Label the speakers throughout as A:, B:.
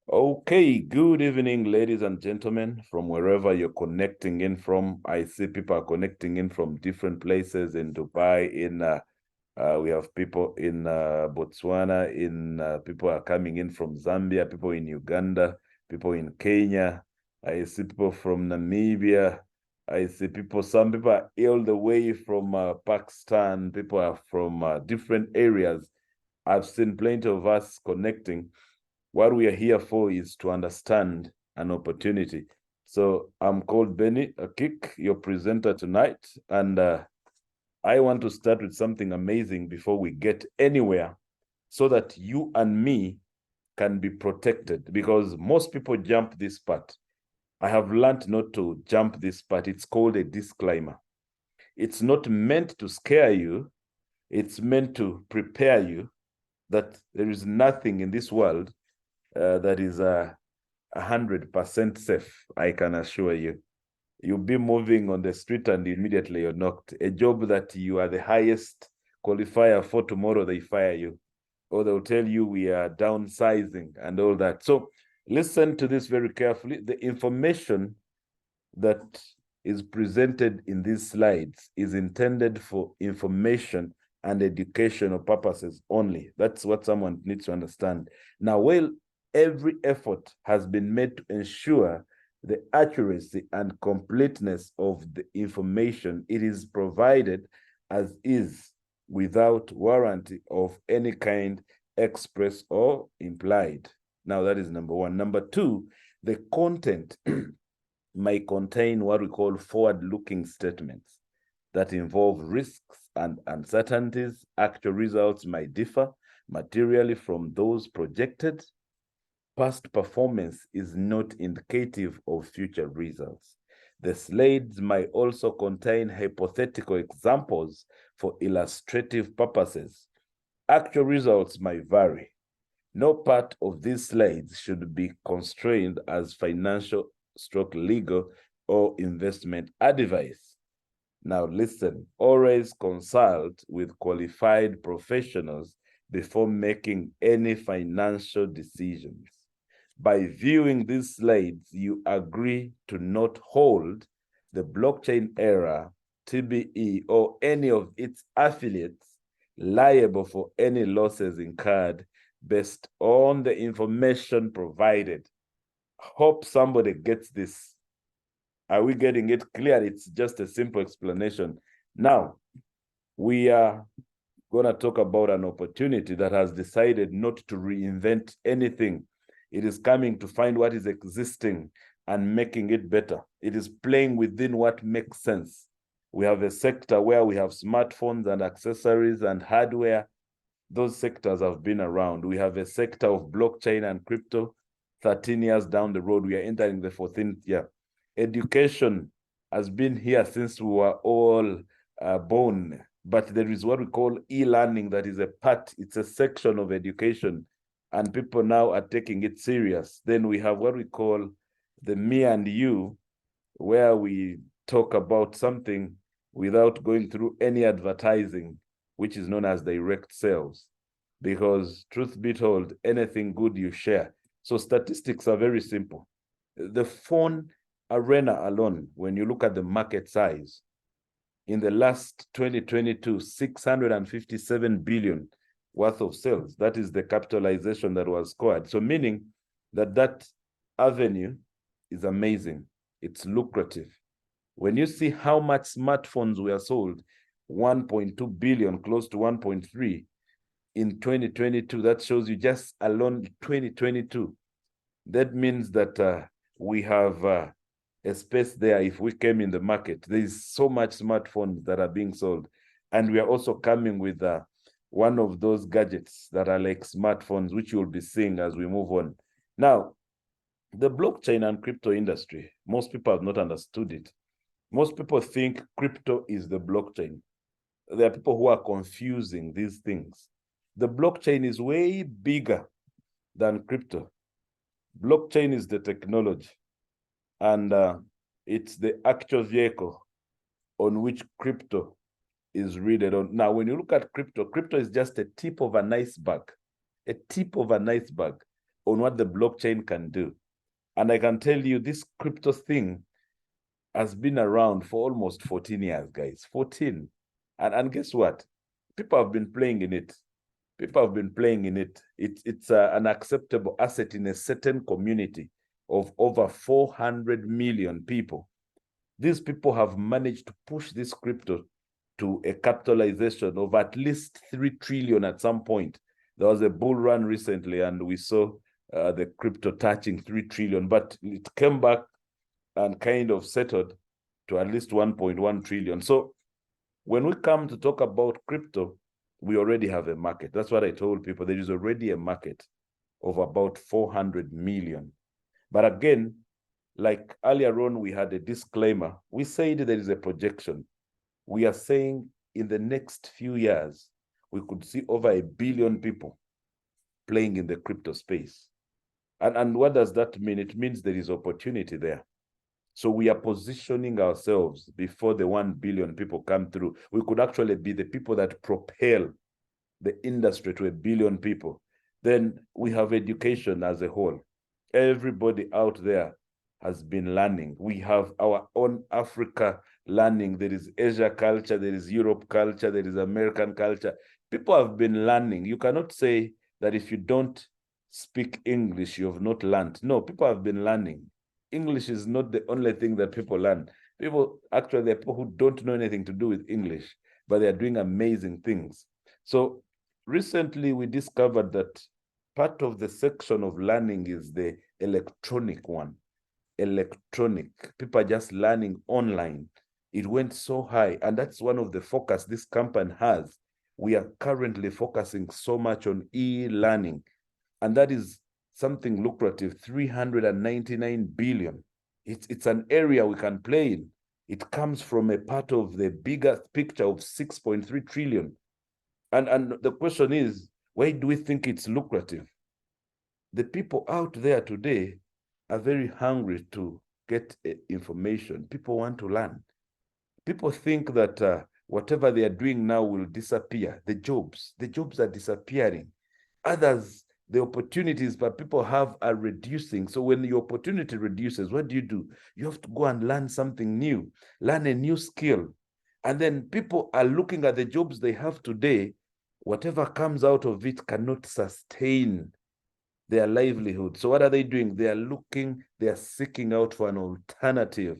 A: Okay, good evening, ladies and gentlemen, from wherever you're connecting in from. I see people are connecting in from different places in Dubai. We have people in Botswana. People are coming in from Zambia. People in Uganda. People in Kenya. I see people from Namibia. I see people. Some people are all the way from Pakistan. People are from different areas. I've seen plenty of us connecting. What we are here for is to understand an opportunity. So I'm called Bennyakiiki, your presenter tonight, and I want to start with something amazing before we get anywhere so that you and me can be protected, because most people jump this part. I have learned not to jump this part. It's called a disclaimer. It's not meant to scare you. It's meant to prepare you that there is nothing in this world that is 100% safe, I can assure you. You'll be moving on the street and immediately you're knocked. A job that you are the highest qualifier for, tomorrow they fire you. Or they'll tell you we are downsizing and all that. So listen to this very carefully. The information that is presented in these slides is intended for information and educational purposes only. That's what someone needs to understand. Now, while every effort has been made to ensure the accuracy and completeness of the information, it is provided as is, without warranty of any kind, express or implied. Now, that is number one. Number two, the content may contain what we call forward-looking statements that involve risks and uncertainties. Actual results might differ materially from those projected. Past performance is not indicative of future results. The slides might also contain hypothetical examples for illustrative purposes. Actual results might vary. No part of these slides should be construed as financial legal or investment advice. Now listen, always consult with qualified professionals before making any financial decisions. By viewing these slides, you agree to not hold the blockchain era, TBE, or any of its affiliates liable for any losses incurred based on the information provided. Hope somebody gets this. Are we getting it clear? It's just a simple explanation. Now, we are going to talk about an opportunity that has decided not to reinvent anything. It is coming to find what is existing and making it better. It is playing within what makes sense. We have a sector where we have smartphones and accessories and hardware. Those sectors have been around. We have a sector of blockchain and crypto. 13 years down the road, we are entering the 14th year. Education has been here since we were all born, but there is what we call e-learning that is a part, it's a section of education, and people now are taking it serious. Then we have what we call the me and you, where we talk about something without going through any advertising, which is known as direct sales. Because truth be told, anything good you share. So statistics are very simple. The phone arena alone, when you look at the market size, in the last 2022, 657 billion worth of sales. That is the capitalization that was scored. So meaning that avenue is amazing. It's lucrative. When you see how much smartphones were sold, 1.2 billion, close to 1.3 in 2022, that shows you just alone 2022. That means that we have a space there. If we came in the market, there is so much smartphones that are being sold. And we are also coming with one of those gadgets that are like smartphones, which you'll be seeing as we move on. Now, the blockchain and crypto industry, most people have not understood it. Most people think crypto is the blockchain. There are people who are confusing these things. The blockchain is way bigger than crypto. Blockchain is the technology, and it's the actual vehicle on which crypto is readed on. Now, when you look at crypto, crypto is just a tip of an iceberg, a tip of an iceberg. on what the blockchain can do. And I can tell you this crypto thing has been around for almost 14 years, guys. 14. And guess what? People have been playing in it. People have been playing in it. It's an acceptable asset in a certain community of over 400 million people. These people have managed to push this crypto to a capitalization of at least 3 trillion at some point. There was a bull run recently, and we saw the crypto touching 3 trillion, but it came back and kind of settled to at least 1.1 trillion. So when we come to talk about crypto, we already have a market. That's what I told people. There is already a market of about 400 million. But again, like earlier on, we had a disclaimer. We said there is a projection. We are saying in the next few years, we could see over 1 billion people playing in the crypto space. And what does that mean? It means there is opportunity there. So we are positioning ourselves before the 1 billion people come through. We could actually be the people that propel the industry to 1 billion people. Then we have education as a whole. Everybody out there has been learning. We have our own Africa learning. There is Asia culture, there is Europe culture, there is American culture. People have been learning. You cannot say that if you don't speak English, you have not learned. No, people have been learning. English is not the only thing that people learn. People, actually, there are people who don't know anything to do with English, but they are doing amazing things. So recently we discovered that part of the section of learning is the electronic one. Electronic. People are just learning online. It went so high, and that's one of the focus this company has. We are currently focusing so much on e-learning, and that is something lucrative, 399 billion. It's an area we can play in. It comes from a part of the bigger picture of 6.3 trillion. And the question is, why do we think it's lucrative? The people out there today are very hungry to get information. People want to learn. People think that whatever they are doing now will disappear. The jobs are disappearing. Others, the opportunities that people have are reducing. So when the opportunity reduces, what do? You have to go and learn something new, learn a new skill. And then people are looking at the jobs they have today. Whatever comes out of it cannot sustain their livelihood. So what are they doing? They are seeking out for an alternative.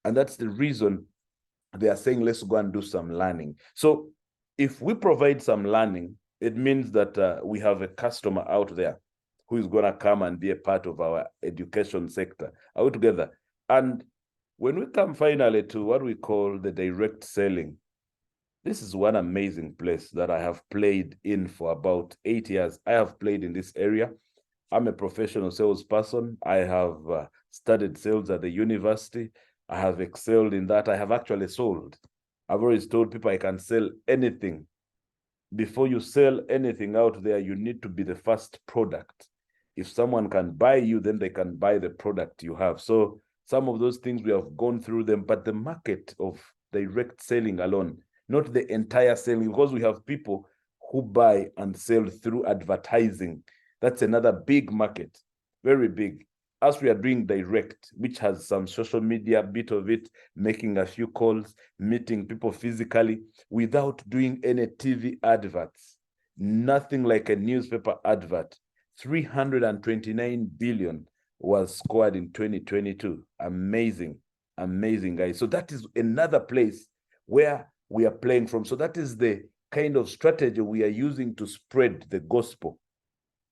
A: And that's the reason they are saying, let's go and do some learning. So if we provide some learning, it means that we have a customer out there who is going to come and be a part of our education sector altogether. And when we come finally to what we call the direct selling, this is one amazing place that I have played in for about 8 years. I have played in this area. I'm a professional salesperson. I have studied sales at the university. I have excelled in that. I have actually sold. I've always told people I can sell anything. Before you sell anything out there, you need to be the first product. If someone can buy you, then they can buy the product you have. So some of those things, we have gone through them, but the market of direct selling alone, not the entire selling, because we have people who buy and sell through advertising. That's another big market, very big. As we are doing direct, which has some social media bit of it, making a few calls, meeting people physically, without doing any TV adverts, nothing like a newspaper advert. 329 billion was scored in 2022. Amazing, amazing, guys. So that is another place where we are playing from. So that is the kind of strategy we are using to spread the gospel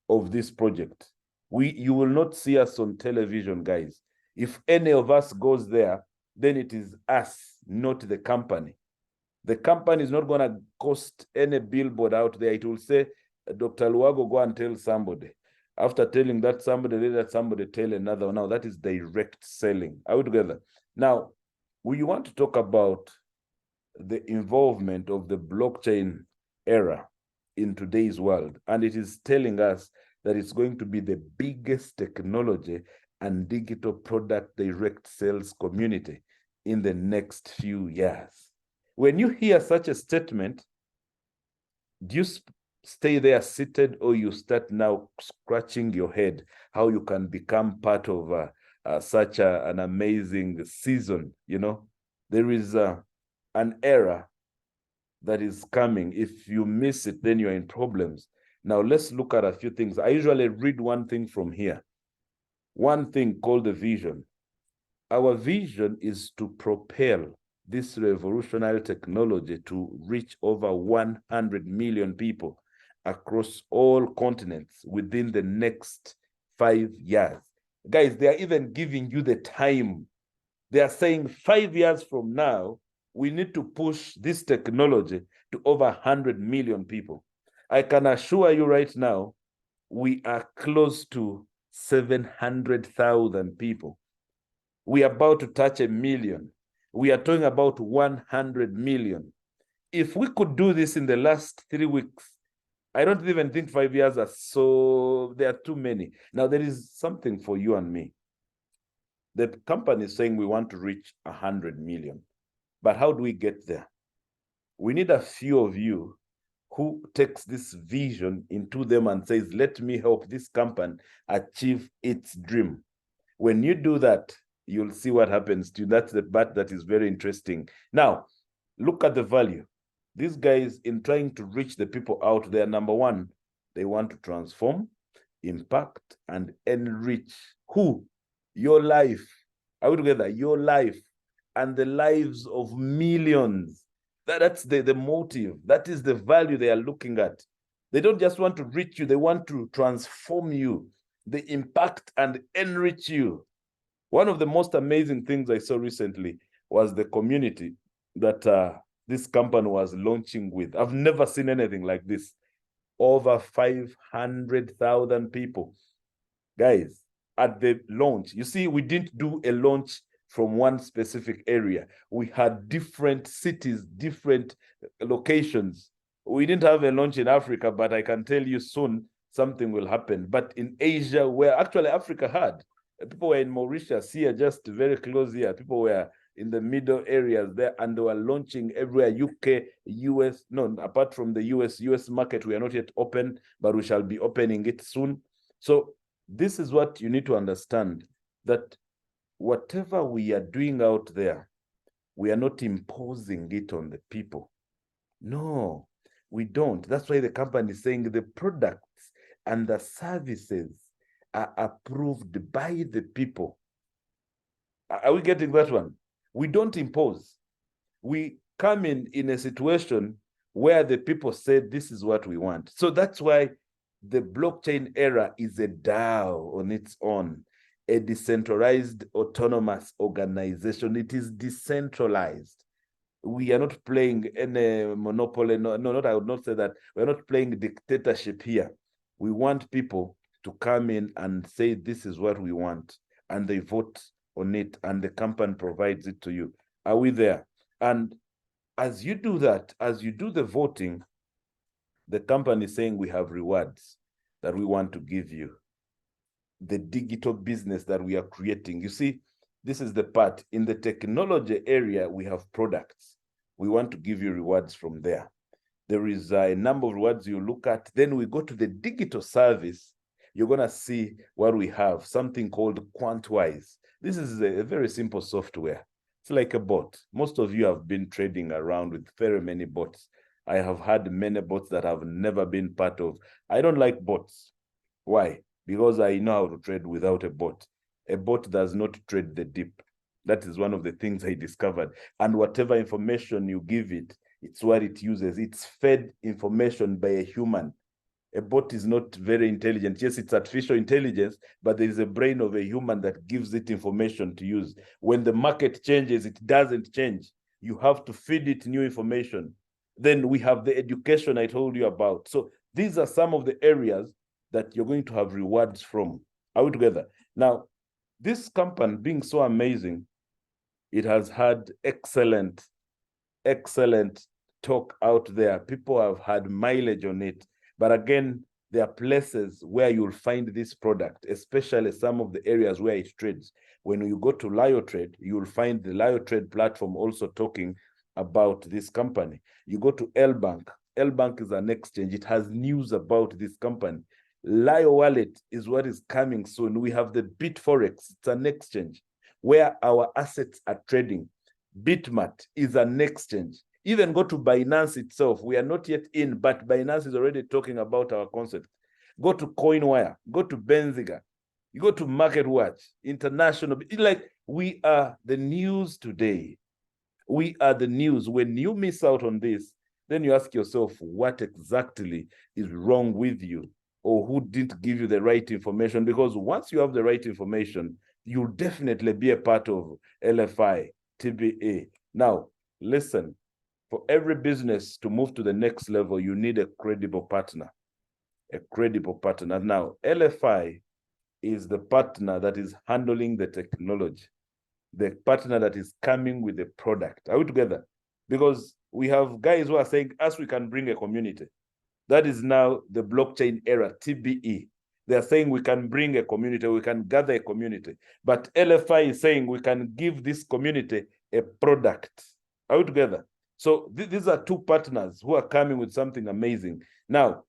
A: of this project. You will not see us on television, guys. If any of us goes there, then it is us, not the company. The company is not going to cost any billboard out there. It will say, Dr. Luago, go and tell somebody. After telling that somebody, let somebody tell another. Now, that is direct selling. Are we together? Now, we want to talk about the involvement of the blockchain era in today's world. And it is telling us that it's going to be the biggest technology and digital product direct sales community in the next few years. When you hear such a statement, stay there seated, or you start now scratching your head how you can become part of such an amazing season. There is an era that is coming. If you miss it, then you're in problems. Now, let's look at a few things. I usually read one thing from here, one thing called the vision. Our vision is to propel this revolutionary technology to reach over 100 million people across all continents within the next 5 years. Guys, they are even giving you the time. They are saying 5 years from now, we need to push this technology to over 100 million people. I can assure you right now, we are close to 700,000 people. We are about to touch 1 million. We are talking about 100 million. If we could do this in the last 3 weeks, I don't even think 5 years are so, there are too many. Now, there is something for you and me. The company is saying we want to reach 100 million. But how do we get there? We need a few of you who takes this vision into them and says, let me help this company achieve its dream. When you do that, you'll see what happens to you. That's the part that is very interesting. Now, look at the value. These guys, in trying to reach the people out there, number one, they want to transform, impact, and enrich who? Your life. Are we together? Your life and the lives of millions. That's the motive. That is the value they are looking at. They don't just want to reach you. They want to transform you. They impact and enrich you. One of the most amazing things I saw recently was the community that this company was launching with. I've never seen anything like this. Over 500,000 people. Guys, at the launch, you see, we didn't do a launch from one specific area. We had different cities, different locations. We didn't have a launch in Africa, but I can tell you soon something will happen. But in Asia, where actually Africa had, people were in Mauritius here, just very close here. People were in the middle areas there, and they were launching everywhere, UK, US. No, apart from the US market, we are not yet open, but we shall be opening it soon. So this is what you need to understand, that whatever we are doing out there, we are not imposing it on the people. No, we don't. That's why the company is saying the products and the services are approved by the people. Are we getting that one? We don't impose. We come in a situation where the people say, this is what we want. So that's why the blockchain era is a DAO on its own, a decentralized autonomous organization. It is decentralized. We are not playing any monopoly. No, I would not say that. We're not playing dictatorship here. We want people to come in and say, this is what we want. And they vote on it, and the company provides it to you. Are we there? And as you do that, as you do the voting, the company is saying we have rewards that we want to give you. The digital business that we are creating. You see, this is the part. In the technology area, we have products. We want to give you rewards from there. There is a number of rewards you look at. Then we go to the digital service. You're going to see what we have, something called Quantwise. This is a very simple software. It's like a bot. Most of you have been trading around with very many bots. I have had many bots that I've never been part of. I don't like bots. Why? Because I know how to trade without a bot. A bot does not trade the dip. That is one of the things I discovered. And whatever information you give it, it's what it uses. It's fed information by a human. A bot is not very intelligent. Yes, it's artificial intelligence, but there is a brain of a human that gives it information to use. When the market changes, it doesn't change. You have to feed it new information. Then we have the education I told you about. So these are some of the areas that you're going to have rewards from. Are we together? Now, this company being so amazing, it has had excellent talk out there. People have had mileage on it. But again, there are places where you'll find this product, especially some of the areas where it trades. When you go to LioTrade, you'll find the LioTrade platform also talking about this company. You go to L Bank, L-Bank is an exchange. It has news about this company. Lio Wallet is what is coming soon. We have the BitForex. It's an exchange where our assets are trading. Bitmart is an exchange. Even go to Binance itself. We are not yet in, but Binance is already talking about our concept. Go to CoinWire. Go to Benziga. You go to MarketWatch, International. Like, we are the news today. We are the news. When you miss out on this, then you ask yourself, what exactly is wrong with you? Or who didn't give you the right information? Because once you have the right information, you'll definitely be a part of LFI, TBA. Now, listen, for every business to move to the next level, you need a credible partner. A credible partner. Now, LFI is the partner that is handling the technology, the partner that is coming with the product. Are we together? Because we have guys who are saying, us, we can bring a community. That is now the blockchain era, TBE. They are saying we can bring a community, we can gather a community. But LFI is saying we can give this community a product. Are we together? So these are two partners who are coming with something amazing. Now,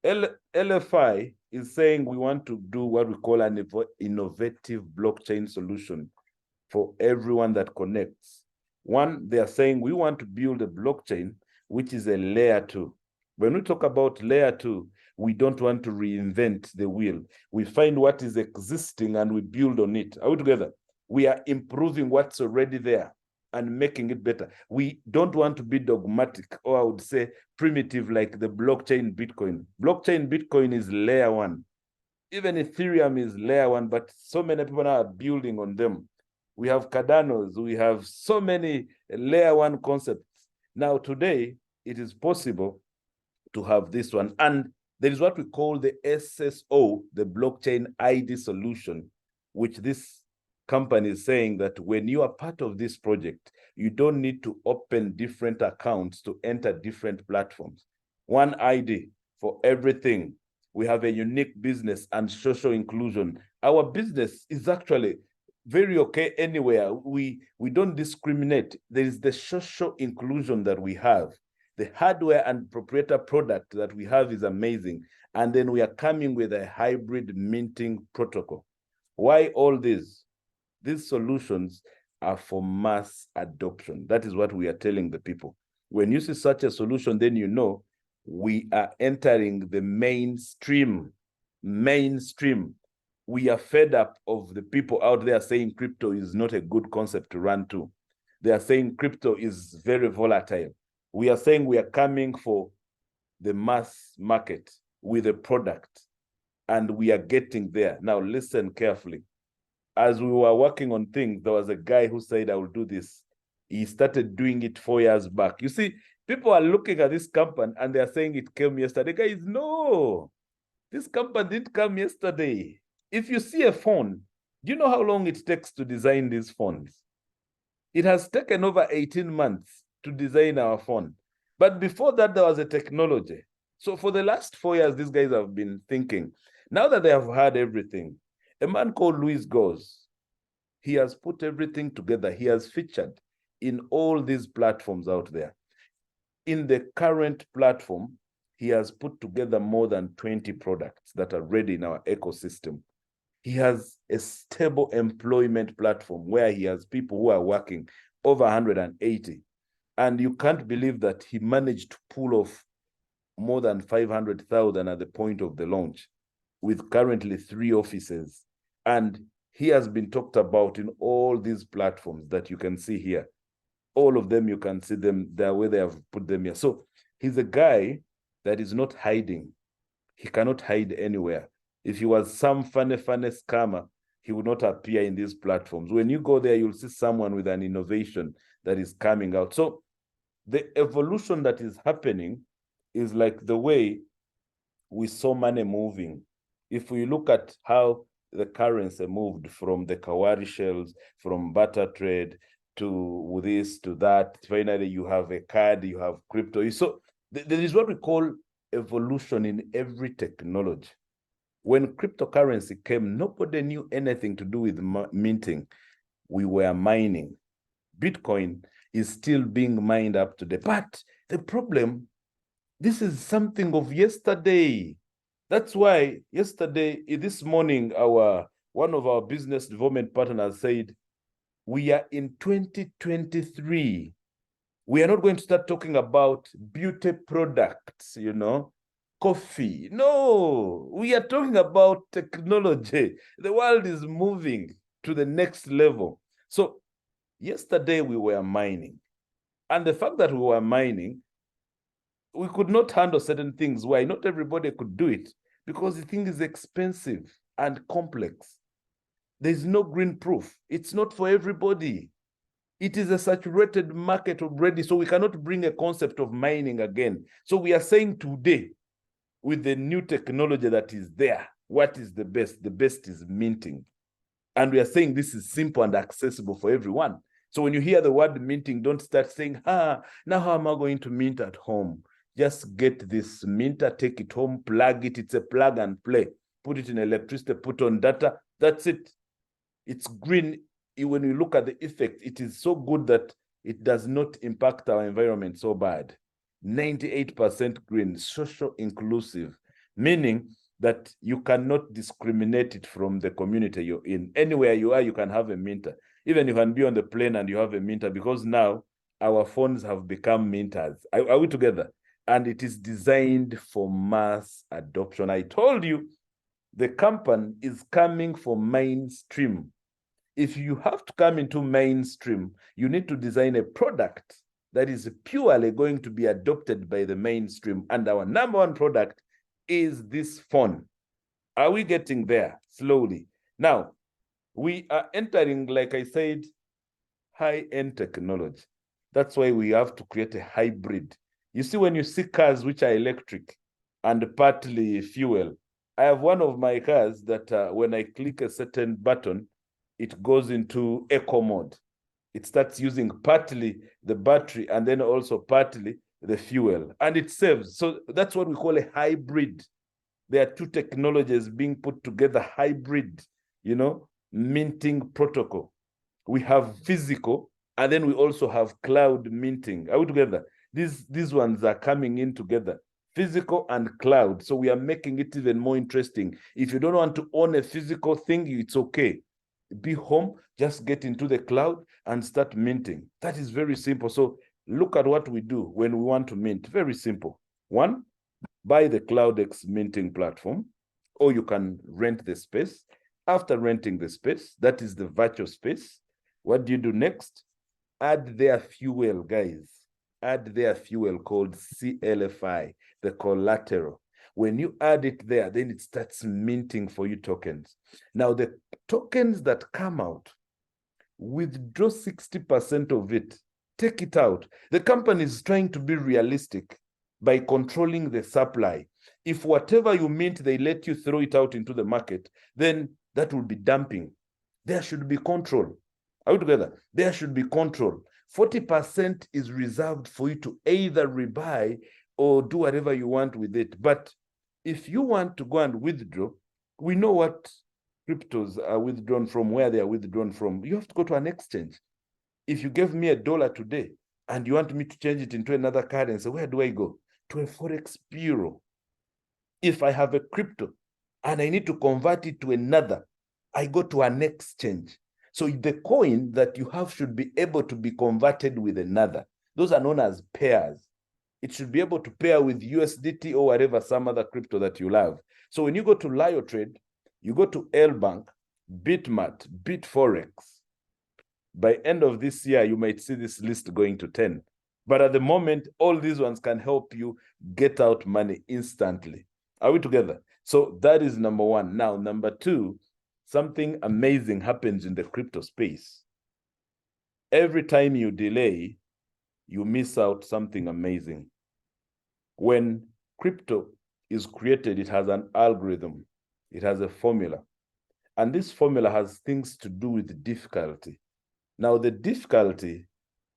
A: LFI is saying we want to do what we call an innovative blockchain solution for everyone that connects. One, they are saying we want to build a blockchain which is a layer 2. When we talk about layer 2, we don't want to reinvent the wheel. We find what is existing and we build on it. Are we together? We are improving what's already there and making it better. We don't want to be dogmatic, or I would say primitive, like the blockchain Bitcoin. Blockchain Bitcoin is layer 1. Even Ethereum is layer 1, but so many people now are building on them. We have Cardanos, we have so many layer 1 concepts. Now today, it is possible to have this one. And there is what we call the SSO, the blockchain ID solution, which this company is saying that when you are part of this project, you don't need to open different accounts to enter different platforms. One ID for everything. We have a unique business and social inclusion. Our business is actually very okay anywhere. We don't discriminate. There is the social inclusion that we have. The hardware and proprietor product that we have is amazing. And then we are coming with a hybrid minting protocol. Why all this? These solutions are for mass adoption. That is what we are telling the people. When you see such a solution, then you know we are entering the mainstream. Mainstream. We are fed up of the people out there saying crypto is not a good concept to run to. They are saying crypto is very volatile. We are saying we are coming for the mass market with a product, and we are getting there. Now, listen carefully. As we were working on things, there was a guy who said, I will do this. He started doing it 4 years back. You see, people are looking at this company and they are saying it came yesterday. Guys, no, this company didn't come yesterday. If you see a phone, do you know how long it takes to design these phones? It has taken over 18 months to design our phone. But before that, there was a technology. So for the last 4 years, these guys have been thinking. Now that they have had everything, a man called Luis Goes, he has put everything together. He has featured in all these platforms out there. In the current platform, he has put together more than 20 products that are ready in our ecosystem. He has a stable employment platform where he has people who are working over 180. And you can't believe that he managed to pull off more than 500,000 at the point of the launch, with currently 3 offices. And he has been talked about in all these platforms that you can see here. All of them, you can see them the way they have put them here. So he's a guy that is not hiding. He cannot hide anywhere. If he was some funny scammer, he would not appear in these platforms. When you go there, you'll see someone with an innovation that is coming out. So the evolution that is happening is like the way we saw money moving. If we look at how the currency moved from the Kawari shells, from barter trade to this, to that, finally you have a card, you have crypto. So there is what we call evolution in every technology. When cryptocurrency came, nobody knew anything to do with minting. We were mining. Bitcoin is still being mined up today. But the problem This is something of yesterday. That's why yesterday, this morning, one of our business development partners said, we are in 2023. We are not going to start talking about beauty products, coffee. No, we are talking about technology. The world is moving to the next level. So yesterday we were mining. And the fact that we were mining, we could not handle certain things. Why? Not everybody could do it because the thing is expensive and complex. There's no green proof. It's not for everybody. It is a saturated market already, so we cannot bring a concept of mining again. So we are saying today, with the new technology that is there, what is the best? The best is minting. And we are saying this is simple and accessible for everyone. So when you hear the word minting, don't start saying, now how am I going to mint at home? Just get this minter, take it home, plug it. It's a plug and play. Put it in electricity, put on data. That's it. It's green. When you look at the effect, it is so good that it does not impact our environment so bad. 98% green, social inclusive, meaning that you cannot discriminate it from the community you're in. Anywhere you are, you can have a minter. Even you can be on the plane and you have a minter, because now our phones have become minters. Are we together? And it is designed for mass adoption. I told you, the company is coming for mainstream. If you have to come into mainstream, you need to design a product that is purely going to be adopted by the mainstream. And our number one product is this phone. Are we getting there slowly? Now, we are entering, like I said, high-end technology. That's why we have to create a hybrid. You see, when you see cars which are electric and partly fuel, I have one of my cars that when I click a certain button, it goes into eco mode. It starts using partly the battery and then also partly the fuel, and it saves. So that's what we call a hybrid. There are two technologies being put together, hybrid, minting protocol. We have physical, and then we also have cloud minting. Are we together? These ones are coming in together, physical and cloud. So we are making it even more interesting. If you don't want to own a physical thing, it's okay. Be home, just get into the cloud and start minting. That is very simple. So look at what we do when we want to mint. Very simple. One, buy the CloudX minting platform, or you can rent the space. After renting the space, that is the virtual space. What do you do next? Add their fuel, guys. Add their fuel called CLFI, the collateral. When you add it there, then it starts minting for you tokens. Now, the tokens that come out, withdraw 60% of it, take it out. The company is trying to be realistic by controlling the supply. If whatever you mint, they let you throw it out into the market, then that will be dumping. There should be control. Are we together? There should be control. 40% is reserved for you to either rebuy or do whatever you want with it. But if you want to go and withdraw, we know what cryptos are withdrawn from, where they are withdrawn from. You have to go to an exchange. If you gave me $1 today and you want me to change it into another currency, where do I go? To a Forex bureau. If I have a crypto and I need to convert it to another, I go to an exchange. So the coin that you have should be able to be converted with another. Those are known as pairs. It should be able to pair with USDT or whatever, some other crypto that you love. So when you go to LioTrade, you go to L-Bank, Bitmart, Bitforex. By end of this year, you might see this list going to 10. But at the moment, all these ones can help you get out money instantly. Are we together? So that is number one. Now, number two, something amazing happens in the crypto space. Every time you delay, you miss out something amazing. When crypto is created, it has an algorithm. It has a formula. And this formula has things to do with difficulty. Now, the difficulty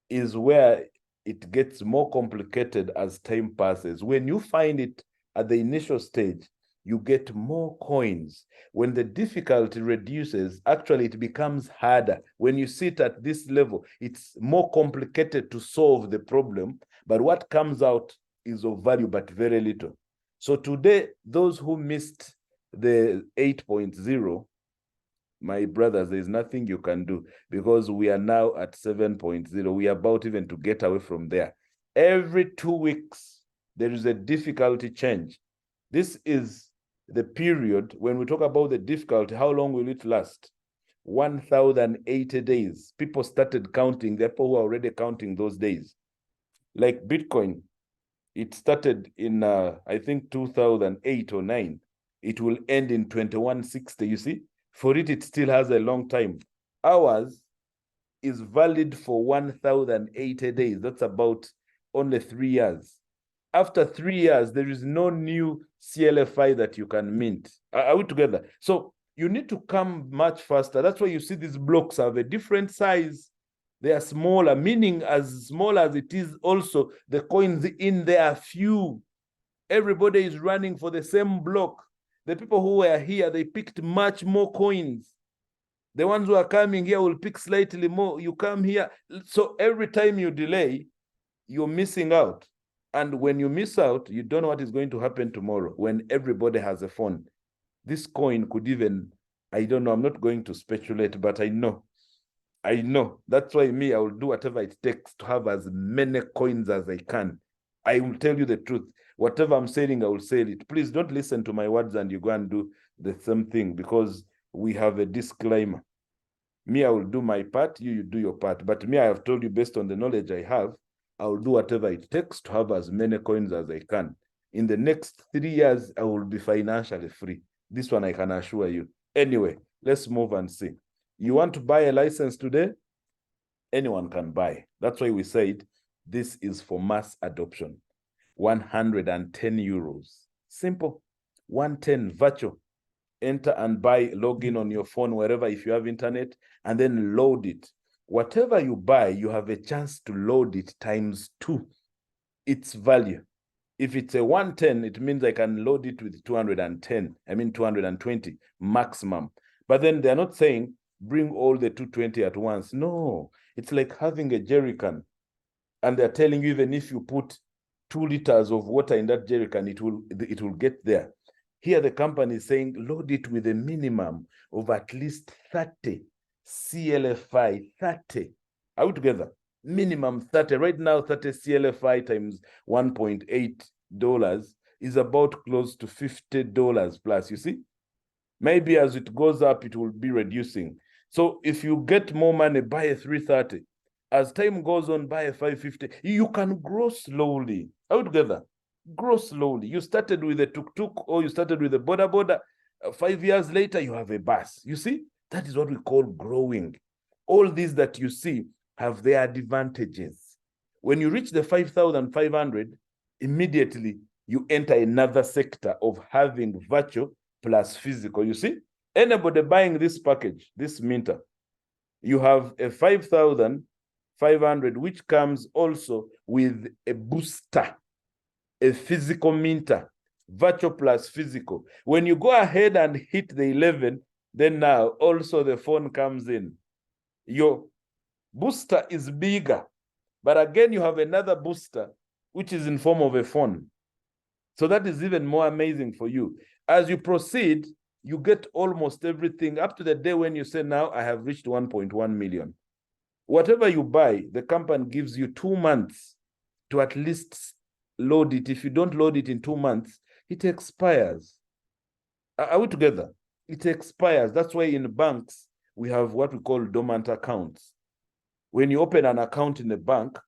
A: is where it gets more complicated as time passes. When you find it at the initial stage, you get more coins. When the difficulty reduces, actually it becomes harder. When you sit at this level, it's more complicated to solve the problem. But what comes out is of value, but very little. So today, those who missed the 8.0, my brothers, there's nothing you can do because we are now at 7.0. We are about even to get away from there. Every 2 weeks, there is a difficulty change. This is the period when we talk about the difficulty, how long will it last? 1,080 days. People started counting, the people who are already counting those days. Like Bitcoin, it started in, I think, 2008 or 9. It will end in 2160, you see? For it still has a long time. Ours is valid for 1,080 days. That's about only 3 years. After 3 years, there is no new CLFI that you can mint. Are we together? So you need to come much faster. That's why you see these blocks have a different size. They are smaller, meaning as small as it is also, the coins in there are few. Everybody is running for the same block. The people who were here, they picked much more coins. The ones who are coming here will pick slightly more. You come here. So every time you delay, you're missing out. And when you miss out, you don't know what is going to happen tomorrow when everybody has a phone. This coin could even, I don't know, I'm not going to speculate, but I know. That's why me, I will do whatever it takes to have as many coins as I can. I will tell you the truth. Whatever I'm saying, I will say it. Please don't listen to my words and you go and do the same thing because we have a disclaimer. Me, I will do my part, you do your part. But me, I have told you based on the knowledge I have, I will do whatever it takes to have as many coins as I can. In the next 3 years, I will be financially free. This one I can assure you. Anyway, let's move and see. You want to buy a license today? Anyone can buy. That's why we said this is for mass adoption. 110 euros. Simple. 110 virtual. Enter and buy, log in on your phone, wherever, if you have internet, and then load it. Whatever you buy, you have a chance to load it times 2 its value. If it's a 110, it means I can load it with 210. I mean 220 maximum. But then they're not saying bring all the 220 at once. No, it's like having a jerry can. And they're telling you even if you put 2 liters of water in that jerry can, it will get there. Here the company is saying load it with a minimum of at least 30 CLFI, 30. Are we together? Minimum 30. Right now, 30 CLFI times $1.8 is about close to $50 plus, you see? Maybe as it goes up, it will be reducing. So if you get more money, buy a 330. As time goes on, buy a 550. You can grow slowly. Are we together? Grow slowly. You started with a tuk-tuk or you started with a boda. 5 years later, you have a bus. You see? That is what we call growing. All these that you see have their advantages. When you reach the 5,500, immediately you enter another sector of having virtual plus physical. You see? Anybody buying this package, this minter, you have a 5,500, which comes also with a booster, a physical minter, virtual plus physical. When you go ahead and hit the 11, then now also the phone comes in. Your booster is bigger, but again, you have another booster, which is in form of a phone. So that is even more amazing for you. As you proceed, you get almost everything up to the day when you say, now I have reached 1.1 million. Whatever you buy, the company gives you 2 months to at least load it. If you don't load it in 2 months, it expires. Are we together? It expires. That's why in banks, we have what we call dormant accounts. When you open an account in a bank,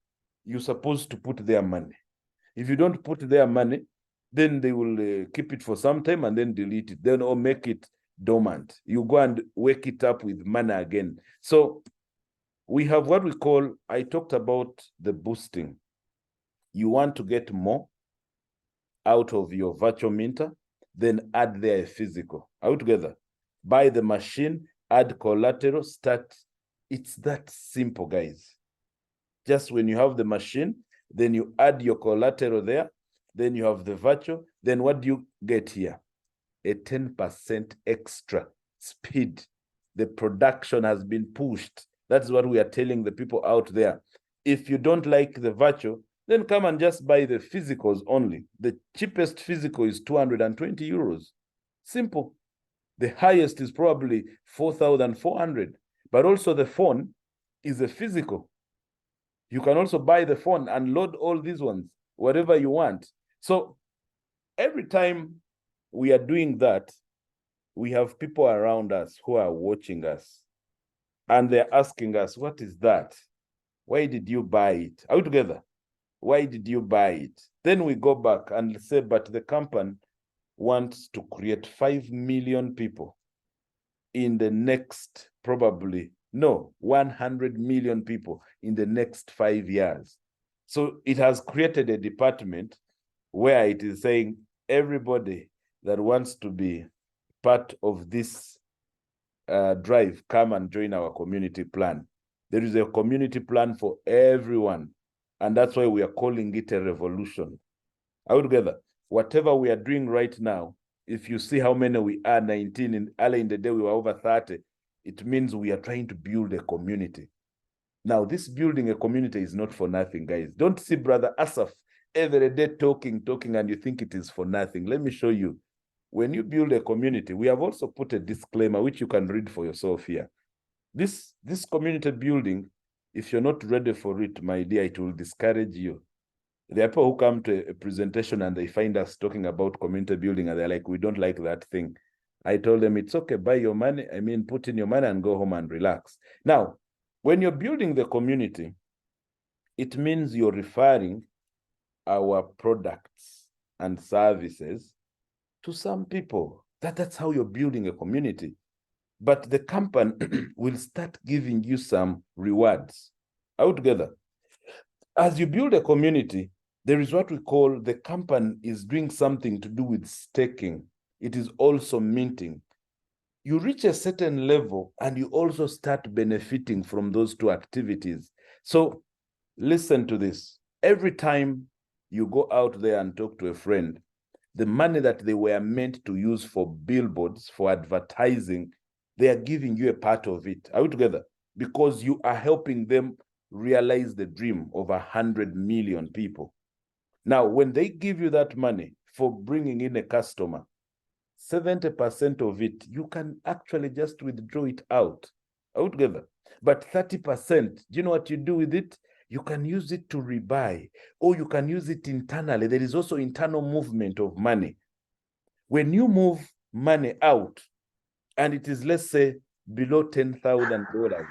A: you're supposed to put their money. If you don't put their money, then they will keep it for some time and then delete it, then or make it dormant. You go and wake it up with money again. So we have what we call, I talked about the boosting. You want to get more out of your virtual minter, then add there a physical. Are we together? Buy the machine, add collateral, start. It's that simple, guys. Just when you have the machine, then you add your collateral there, then you have the virtual, then what do you get here? A 10% extra speed. The production has been pushed. That's what we are telling the people out there. If you don't like the virtual, Then come and just buy the physicals only. The cheapest physical is 220 euros. Simple. The highest is probably 4,400. But also the phone is a physical. You can also buy the phone and load all these ones, whatever you want. So every time we are doing that, we have people around us who are watching us. And they're asking us, what is that? Why did you buy it? Are we together? Why did you buy it? Then we go back and say, but the company wants to create 5 million people in the next, probably, no, 100 million people in the next 5 years. So it has created a department where it is saying everybody that wants to be part of this drive, come and join our community plan. There is a community plan for everyone. And that's why we are calling it a revolution. Are we together? Whatever we are doing right now, if you see how many we are, 19, and early in the day we were over 30, it means we are trying to build a community. Now, this building a community is not for nothing, guys. Don't see Brother Asaf every day talking, and you think it is for nothing. Let me show you. When you build a community, we have also put a disclaimer, which you can read for yourself here. This community building, if you're not ready for it, my dear, it will discourage you. There are people who come to a presentation and they find us talking about community building and they're like, we don't like that thing. I told them, it's okay, buy your money. I mean, put in your money and go home and relax. Now, when you're building the community, it means you're referring our products and services to some people. That's how you're building a community. But the company will start giving you some rewards. Are we together? As you build a community, there is what we call, the company is doing something to do with staking. It is also minting. You reach a certain level and you also start benefiting from those two activities. So listen to this. Every time you go out there and talk to a friend, the money that they were meant to use for billboards, for advertising, they are giving you a part of it. Are we together? Because you are helping them realize the dream of 100 million people. Now, when they give you that money for bringing in a customer, 70% of it, you can actually just withdraw it out. Are we together? But 30%, do you know what you do with it? You can use it to rebuy, or you can use it internally. There is also internal movement of money. When you move money out, and it is, let's say, below $10,000,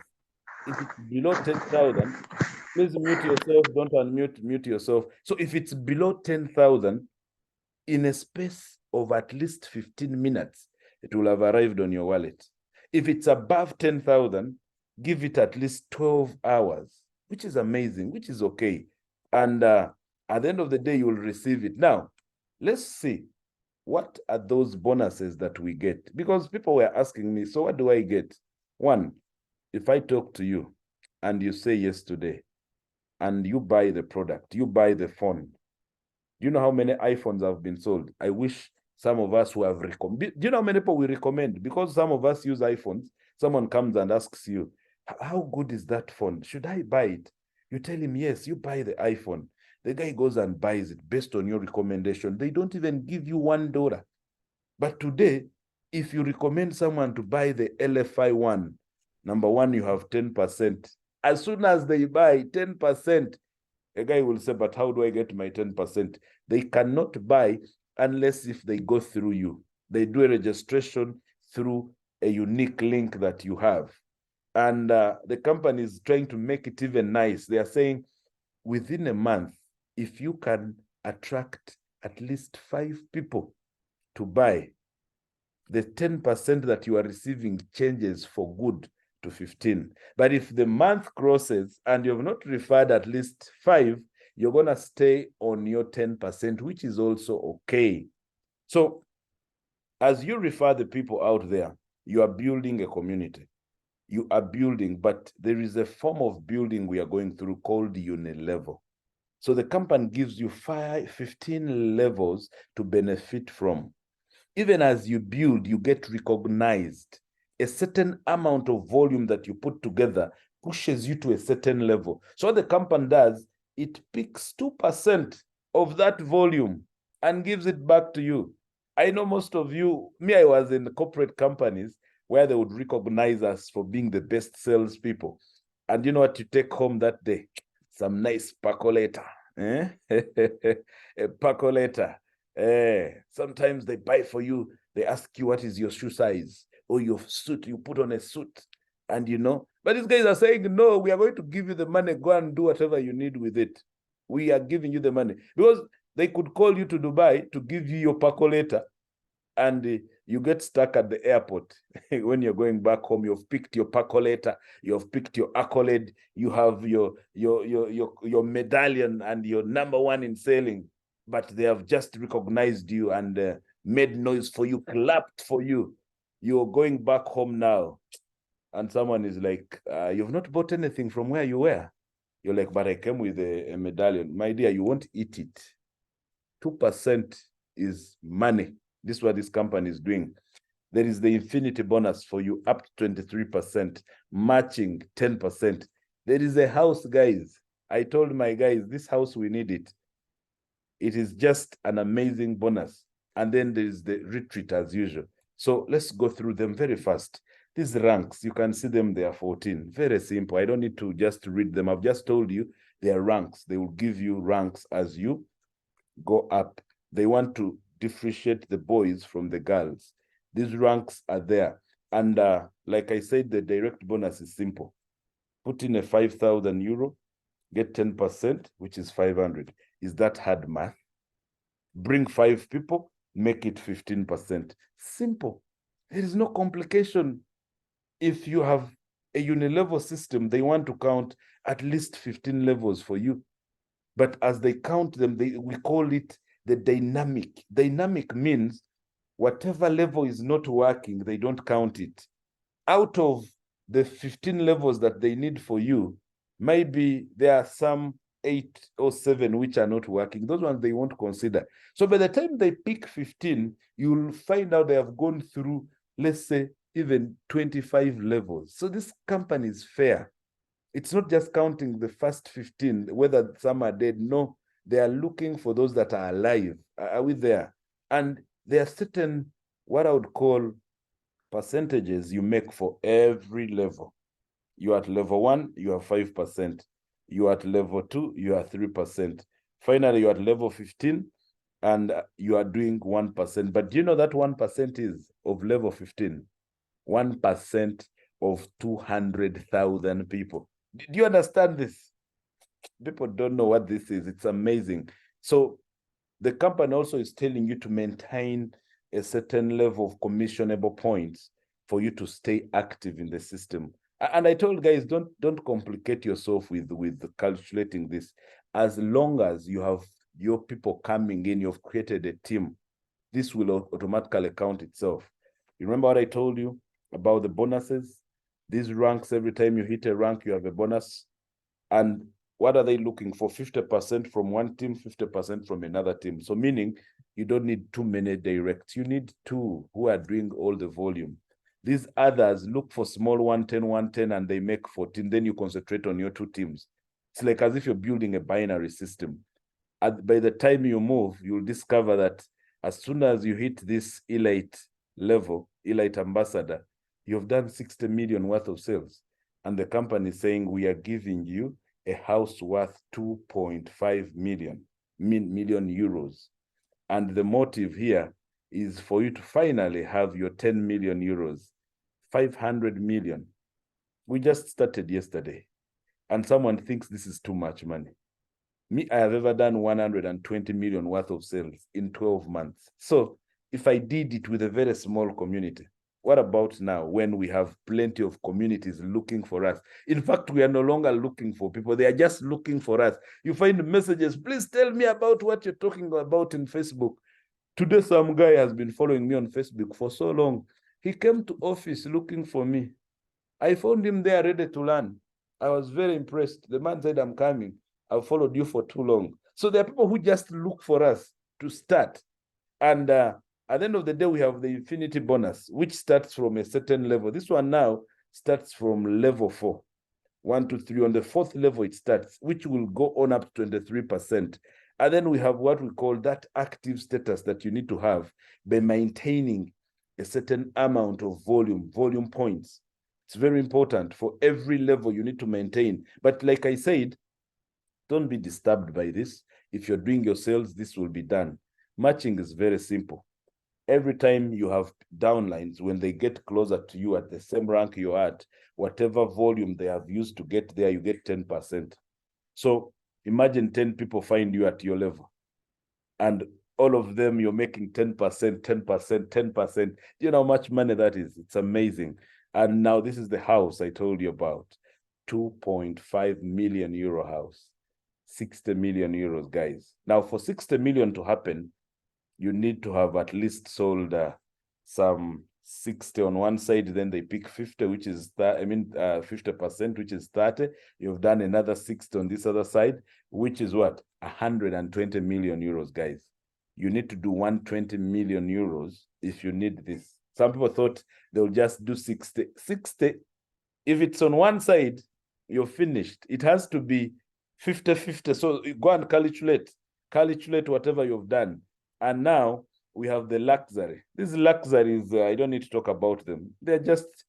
A: if it's below 10,000, please mute yourself, don't unmute, mute yourself. So if it's below 10,000, in a space of at least 15 minutes, it will have arrived on your wallet. If it's above 10,000, give it at least 12 hours, which is amazing, which is okay. And at the end of the day, you will receive it. Now, let's see, what are those bonuses that we get? Because people were asking me, so what do I get? One, if I talk to you and you say yes today, and you buy the product, you buy the phone, do you know how many iPhones have been sold? I wish some of us who have recommended. Do you know how many people we recommend? Because some of us use iPhones. Someone comes and asks you, how good is that phone? Should I buy it? You tell him, yes, you buy the iPhone. The guy goes and buys it based on your recommendation. They don't even give you $1. But today, if you recommend someone to buy the LFI one, number one, you have 10%. As soon as they buy 10%, a guy will say, but how do I get my 10%? They cannot buy unless if they go through you. They do a registration through a unique link that you have. And the company is trying to make it even nice. They are saying within a month, if you can attract at least 5 people to buy, the 10% that you are receiving changes for good to 15. But if the month crosses and you have not referred at least 5, you're going to stay on your 10%, which is also okay. So as you refer the people out there, you are building a community. You are building, but there is a form of building we are going through called unilevel. So the company gives you 15 levels to benefit from. Even as you build, you get recognized. A certain amount of volume that you put together pushes you to a certain level. So what the company does, it picks 2% of that volume and gives it back to you. I know most of you, I was in corporate companies where they would recognize us for being the best salespeople. And you know what you take home that day? Some nice percolator. A percolator. Sometimes they buy for you. They ask you, what is your shoe size? Or your suit, you put on a suit. And you know, but these guys are saying, no, we are going to give you the money. Go and do whatever you need with it. We are giving you the money. Because they could call you to Dubai to give you your percolator, and you get stuck at the airport. When you're going back home, you've picked your percolator, you've picked your accolade, you have your medallion and your #1 in sailing, but they have just recognized you and made noise for you, clapped for you. You're going back home now, and someone is like, you've not bought anything from where you were. You're like, but I came with a medallion. My dear, you won't eat it. 2% is money. This is what this company is doing. There is the infinity bonus for you, up to 23%, matching 10%. There is a house, guys. I told my guys, this house, we need it. It is just an amazing bonus. And then there is the retreat as usual. So let's go through them very fast. These ranks, you can see them, they are 14. Very simple. I don't need to just read them. I've just told you they are ranks. They will give you ranks as you go up. They want to differentiate the boys from the girls. These ranks are there. And like I said, the direct bonus is simple. Put in a 5,000 euro, get 10%, which is 500. Is that hard math? Bring 5 people, make it 15%. Simple. There is no complication. If you have a unilevel system, they want to count at least 15 levels for you. But as they count them, we call it the dynamic. Dynamic means whatever level is not working, they don't count it. Out of the 15 levels that they need for you, maybe there are some 8 or 7 which are not working. Those ones they won't consider. So by the time they pick 15, you'll find out they have gone through, let's say, even 25 levels. So this company is fair. It's not just counting the first 15, whether some are dead. No, they are looking for those that are alive. Are we there? And there are certain, what I would call, percentages you make for every level. You're at level 1, you are 5%. You're at level 2, you are 3%. Finally, you're at level 15, and you are doing 1%. But do you know that 1% is of level 15? 1% of 200,000 people. Do you understand this? People don't know what this is. It's amazing. So the company also is telling you to maintain a certain level of commissionable points for you to stay active in the system. And I told guys, don't complicate yourself with calculating this. As long as you have your people coming in, you've created a team, this will automatically count itself. You remember what I told you about the bonuses? These ranks, every time you hit a rank, you have a bonus. And what are they looking for? 50% from one team, 50% from another team. So meaning you don't need too many directs. You need 2 who are doing all the volume. These others look for small 110, and they make 14. Then you concentrate on your 2 teams. It's like as if you're building a binary system. By the time you move, you'll discover that as soon as you hit this elite level, elite ambassador, you've done 60 million worth of sales. And the company is saying, we are giving you a house worth 2.5 million euros. And the motive here is for you to finally have your 10 million euros, 500 million. We just started yesterday, and someone thinks this is too much money. Me, I have ever done 120 million worth of sales in 12 months. So if I did it with a very small community, what about now when we have plenty of communities looking for us? In fact, we are no longer looking for people. They are just looking for us. You find messages, please tell me about what you're talking about in Facebook. Today, some guy has been following me on Facebook for so long. He came to office looking for me. I found him there ready to learn. I was very impressed. The man said, I'm coming. I've followed you for too long. So there are people who just look for us to start. And at the end of the day, we have the infinity bonus, which starts from a certain level. This one now starts from level 4. 1, 2, 3. On the 4th level, it starts, which will go on up to 23%. And then we have what we call that active status that you need to have by maintaining a certain amount of volume points. It's very important. For every level you need to maintain. But like I said, don't be disturbed by this. If you're doing your sales, this will be done. Matching is very simple. Every time you have downlines, when they get closer to you at the same rank you're at, whatever volume they have used to get there, you get 10%. So imagine 10 people find you at your level, and all of them, you're making 10%, 10%, 10%. You know how much money that is? It's amazing. And now this is the house I told you about. 2.5 million euro house. 60 million euros, guys. Now, for 60 million to happen, you need to have at least sold some 60 on one side, then they pick 50, which is 50%, which is 30. You've done another 60 on this other side, which is what? 120 million euros, guys. You need to do 120 million euros if you need this. Some people thought they'll just do 60. 60, if it's on one side, you're finished. It has to be 50-50. So go and calculate whatever you've done. And now we have the luxury. These luxuries, I don't need to talk about them. They're just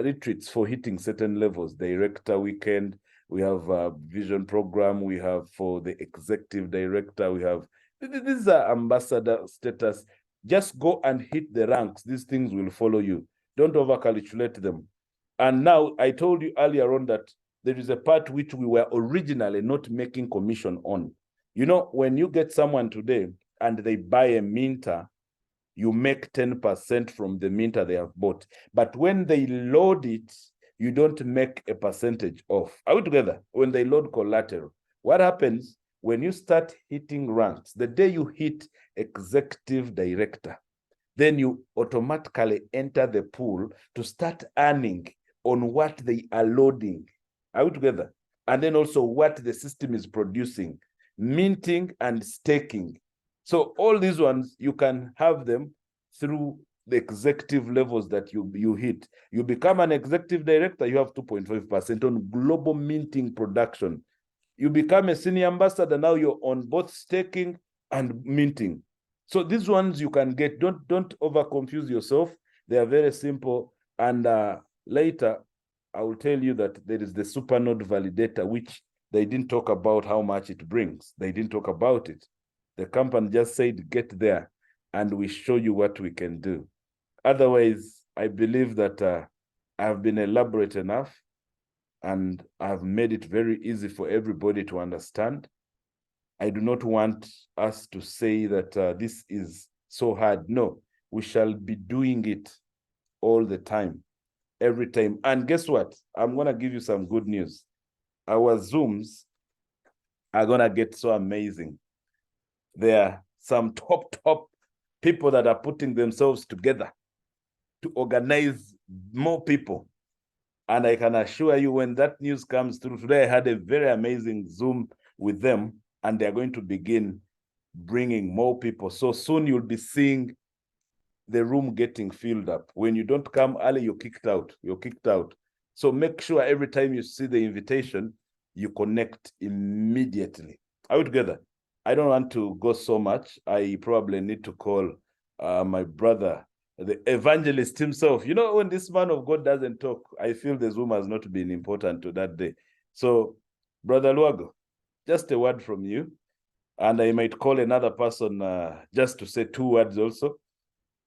A: retreats for hitting certain levels. Director weekend, we have a vision program, we have for the executive director, we have, these are ambassador status. Just go and hit the ranks. These things will follow you. Don't over-calculate them. And now, I told you earlier on that there is a part which we were originally not making commission on. You know, when you get someone today and they buy a minter, you make 10% from the minter they have bought. But when they load it, you don't make a percentage off. Are we together? When they load collateral, what happens when you start hitting ranks? The day you hit executive director, then you automatically enter the pool to start earning on what they are loading. Are we together? And then also what the system is producing, minting and staking. So all these ones, you can have them through the executive levels that you hit. You become an executive director, you have 2.5% on global minting production. You become a senior ambassador, now you're on both staking and minting. So these ones you can get. Don't over confuse yourself. They are very simple. And later, I will tell you that there is the supernode validator, which they didn't talk about how much it brings. They didn't talk about it. The company just said, get there, and we show you what we can do. Otherwise, I believe that I've been elaborate enough, and I've made it very easy for everybody to understand. I do not want us to say that this is so hard. No, we shall be doing it all the time, every time. And guess what? I'm going to give you some good news. Our Zooms are going to get so amazing. There are some top people that are putting themselves together to organize more people. And I can assure you, when that news comes through, today I had a very amazing Zoom with them, and they're going to begin bringing more people. So soon you'll be seeing the room getting filled up. When you don't come early, you're kicked out. You're kicked out. So make sure every time you see the invitation, you connect immediately. Are we together? I don't want to go so much. I probably need to call my brother, the evangelist himself. You know, when this man of God doesn't talk, I feel the Zoom has not been important to that day. So, Brother Luago, just a word from you. And I might call another person just to say 2 words also.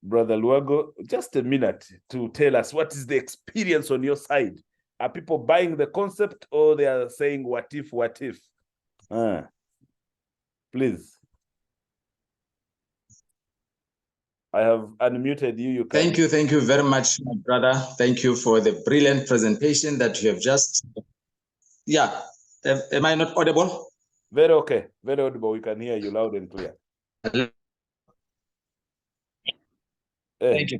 A: Brother Luago, just a minute to tell us, what is the experience on your side? Are people buying the concept, or they are saying, what if? Please. I have unmuted you. You can.
B: Thank you very much, my brother. Thank you for the brilliant presentation that you have just. Yeah. Am I not audible?
A: Very okay. Very audible. We can hear you loud and clear.
B: Thank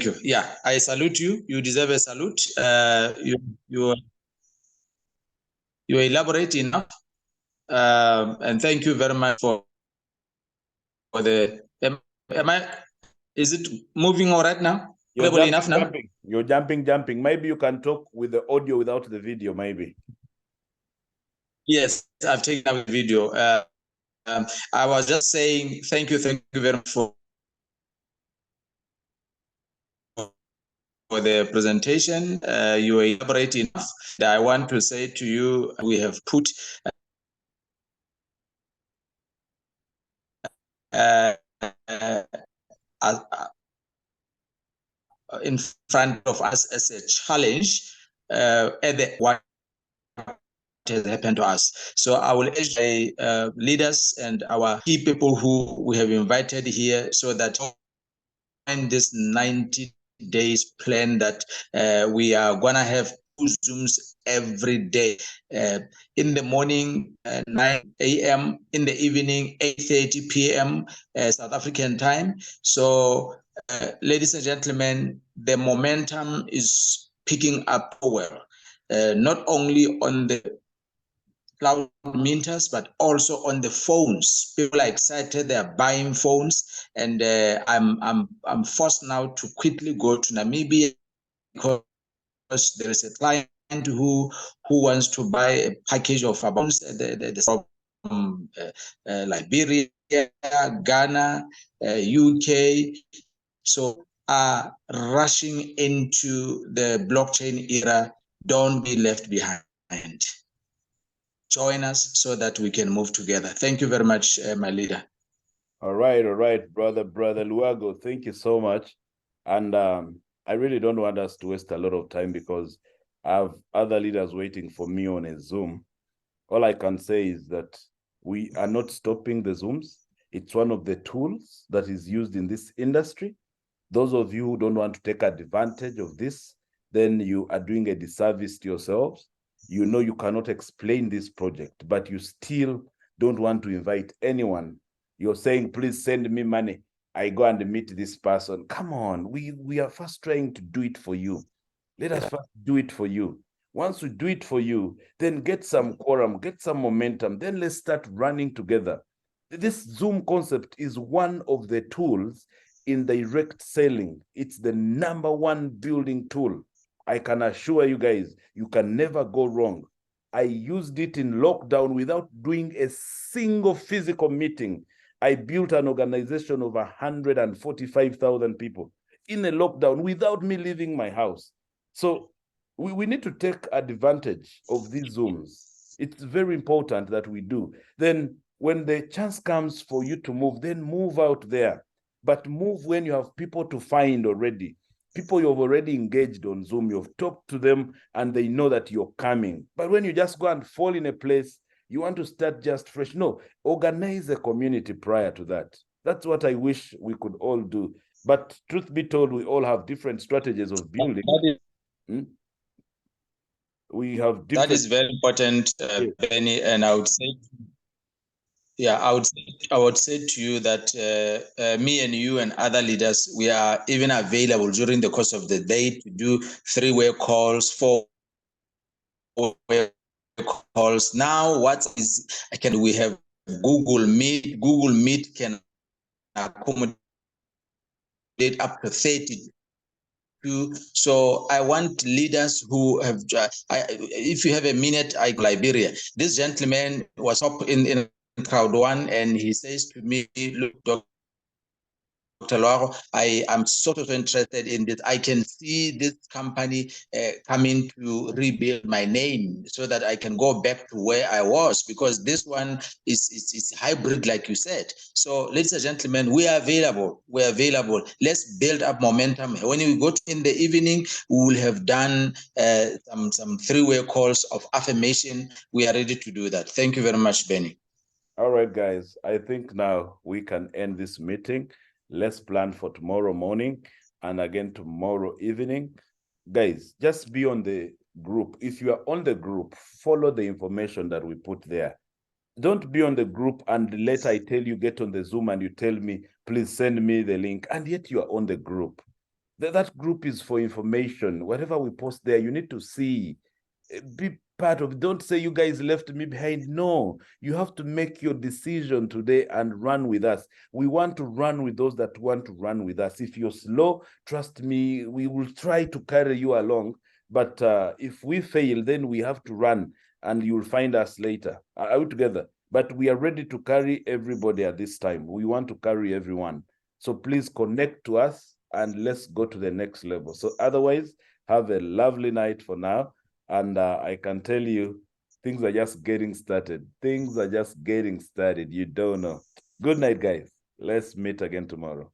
B: you. Yeah, I salute you. You deserve a salute. You elaborate enough, and thank you very much for the. Is it moving all right now?
A: You're jumping, enough now? You're jumping. Maybe you can talk with the audio without the video. Maybe.
B: Yes, I've taken up a video. I was just saying thank you very much for the presentation. You were elaborate enough. I want to say to you, we have put in front of us as a challenge at the what has happened to us. So I will urge the leaders and our key people who we have invited here so that in this 90 days plan that we are going to have 2 Zooms every day. In the morning, 9 a.m., in the evening, 8:30 p.m. South African time. So, ladies and gentlemen, the momentum is picking up well, not only on the cloud meters, but also on the phones. People are excited; they are buying phones, and I'm forced now to quickly go to Namibia because there is a client who wants to buy a package of phones from Liberia, Ghana, UK. So are rushing into the blockchain era. Don't be left behind. Join us so that we can move together. Thank you very much, my leader.
A: All right, brother Luago. Thank you so much. And I really don't want us to waste a lot of time because I have other leaders waiting for me on a Zoom. All I can say is that we are not stopping the Zooms. It's one of the tools that is used in this industry. Those of you who don't want to take advantage of this, then you are doing a disservice to yourselves. You know you cannot explain this project, but you still don't want to invite anyone. You're saying, please send me money. I go and meet this person. Come on, we are first trying to do it for you. Let us first do it for you. Once we do it for you, then get some quorum, get some momentum, then let's start running together. This Zoom concept is one of the tools in direct selling. It's the #1 building tool. I can assure you guys, you can never go wrong. I used it in lockdown without doing a single physical meeting. I built an organization of 145,000 people in a lockdown without me leaving my house. So we need to take advantage of these Zooms. It's very important that we do. Then when the chance comes for you to move, then move out there. But move when you have people to find already. People you've already engaged on Zoom, you've talked to them and they know that you're coming. But when you just go and fall in a place, you want to start just fresh. No, organize a community prior to that. That's what I wish we could all do. But truth be told, we all have different strategies of building. We have different.
B: That is very important, Benny, and I would say, yeah, I would say to you that me and you and other leaders, we are even available during the course of the day to do 3-way calls, 4-way calls. Now, what is we have Google Meet? Google Meet can accommodate up to 30. So I want leaders who have, if you have a minute, I go Liberia. This gentleman was up in crowd 1 and he says to me, look, Dr. Loago, I am so interested in this. I can see this company coming to rebuild my name so that I can go back to where I was, because this one is hybrid, like you said. So, ladies and gentlemen, we are available. We are available. Let's build up momentum. When we go in the evening, we will have done some 3-way calls of affirmation. We are ready to do that. Thank you very much, Benny.
A: All right, guys. I think now we can end this meeting. Let's plan for tomorrow morning and again tomorrow evening. Guys, just be on the group. If you are on the group, follow the information that we put there. Don't be on the group and later I tell you get on the Zoom and you tell me, please send me the link, and yet you are on the group. That group is for information. Whatever we post there, you need to see. Be part of it. Don't say you guys left me behind. No, you have to make your decision today and run with us. We want to run with those that want to run with us. If you're slow, trust me, we will try to carry you along. But if we fail, then we have to run. and you'll find us later out together. But we are ready to carry everybody at this time. We want to carry everyone. So please connect to us and let's go to the next level. So otherwise, have a lovely night for now. And I can tell you, things are just getting started. Things are just getting started. You don't know. Good night, guys. Let's meet again tomorrow.